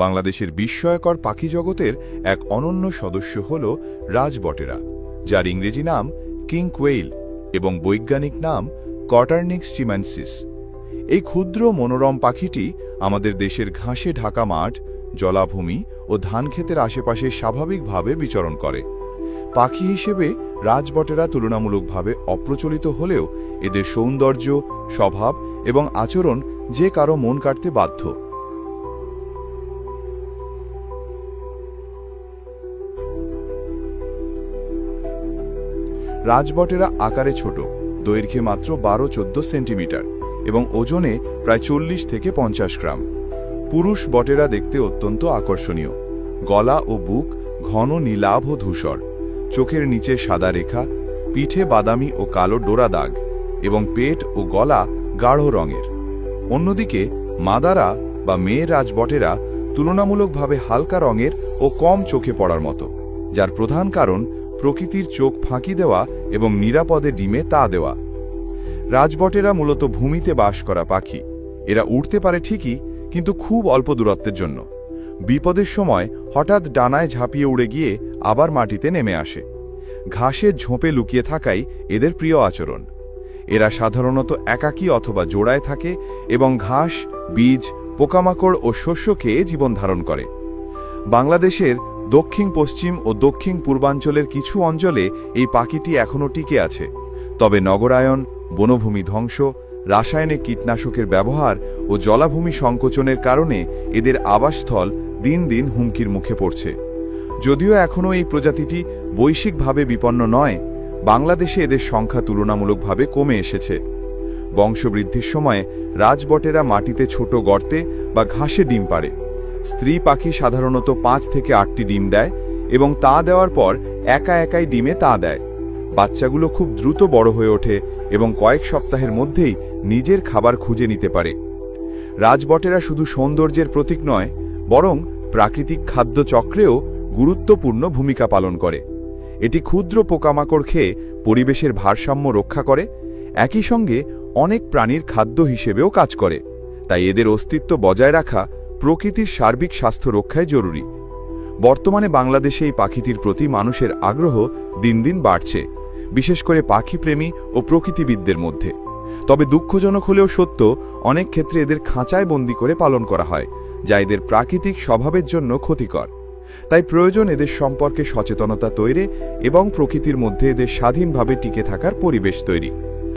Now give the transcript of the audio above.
বাংলাদেশের বিস্ময়কর পাখি জগতের এক অনন্য সদস্য হল রাজবটেরা, যার ইংরেজি নাম কিং কোয়েল এবং বৈজ্ঞানিক নাম কটারনিক্স চিমেনসিস। এই ক্ষুদ্র মনোরম পাখিটি আমাদের দেশের ঘাসে ঢাকা মাঠ, জলাভূমি ও ধানক্ষেতের আশেপাশে স্বাভাবিকভাবে বিচরণ করে। পাখি হিসেবে রাজবটেরা তুলনামূলকভাবে অপ্রচলিত হলেও এদের সৌন্দর্য, স্বভাব এবং আচরণ যে কারো মন কাড়তে বাধ্য। রাজবটেরা আকারে ছোট, দৈর্ঘ্যে মাত্র 12-14 সেন্টিমিটার এবং ওজনে প্রায় 40 থেকে 50 গ্রাম। পুরুষ বটেরা দেখতে অত্যন্ত আকর্ষণীয়। গলা ও বুক ঘন নীলাভ ও ধূসর, চোখের নিচে সাদা রেখা, পিঠে বাদামি ও কালো ডোরা দাগ এবং পেট ও গলা গাঢ় রঙের। অন্যদিকে মাদারা বা মেয়ে রাজবটেরা তুলনামূলকভাবে হালকা রঙের ও কম চোখে পড়ার মতো, যার প্রধান কারণ প্রকৃতির চোখ ফাঁকি দেওয়া এবং নিরাপদে ডিমে তা দেওয়া। রাজবটেরা মূলত ভূমিতে বাস করা পাখি। এরা উড়তে পারে ঠিকই, কিন্তু খুব অল্প দূরত্বের জন্য। বিপদের সময় হঠাৎ ডানায় ঝাঁপিয়ে উড়ে গিয়ে আবার মাটিতে নেমে আসে। ঘাসের ঝোপে লুকিয়ে থাকাই এদের প্রিয় আচরণ। এরা সাধারণত একাকী অথবা জোড়ায় থাকে এবং ঘাস, বীজ, পোকামাকড় ও শস্য খেয়ে জীবন ধারণ করে। বাংলাদেশের দক্ষিণ পশ্চিম ও দক্ষিণ পূর্বাঞ্চলের কিছু অঞ্চলে এই পাখিটি এখনও টিকে আছে। তবে নগরায়ন, বনভূমি ধ্বংস, রাসায়নিক কীটনাশকের ব্যবহার ও জলাভূমি সংকোচনের কারণে এদের আবাসস্থল দিন দিন হুমকির মুখে পড়ছে। যদিও এখনও এই প্রজাতিটি বৈশ্বিকভাবে বিপন্ন নয়, বাংলাদেশে এদের সংখ্যা তুলনামূলকভাবে কমে এসেছে। বংশবৃদ্ধির সময় রাজবটেরা মাটিতে ছোট গর্তে বা ঘাসে ডিম পাড়ে। স্ত্রী পাখি সাধারণত 5 থেকে 8টি ডিম দেয় এবং তা দেওয়ার পর একা একাই ডিমে তা দেয়। বাচ্চাগুলো খুব দ্রুত বড় হয়ে ওঠে এবং কয়েক সপ্তাহের মধ্যেই নিজের খাবার খুঁজে নিতে পারে। রাজবটেরা শুধু সৌন্দর্যের প্রতীক নয়, বরং প্রাকৃতিক খাদ্য চক্রেও গুরুত্বপূর্ণ ভূমিকা পালন করে। এটি ক্ষুদ্র পোকামাকড় খেয়ে পরিবেশের ভারসাম্য রক্ষা করে, একই সঙ্গে অনেক প্রাণীর খাদ্য হিসেবেও কাজ করে। তাই এদের অস্তিত্ব বজায় রাখা প্রকৃতির সার্বিক স্বাস্থ্য রক্ষায় জরুরি। বর্তমানে বাংলাদেশে এই পাখিটির প্রতি মানুষের আগ্রহ দিন দিন বাড়ছে, বিশেষ করে পাখিপ্রেমী ও প্রকৃতিবিদদের মধ্যে। তবে দুঃখজনক হলেও সত্য, অনেক ক্ষেত্রে এদের খাঁচায় বন্দি করে পালন করা হয়, যা এদের প্রাকৃতিক স্বভাবের জন্য ক্ষতিকর। তাই প্রয়োজন এদের সম্পর্কে সচেতনতা তৈরি এবং প্রকৃতির মধ্যে এদের স্বাধীনভাবে টিকে থাকার পরিবেশ তৈরি।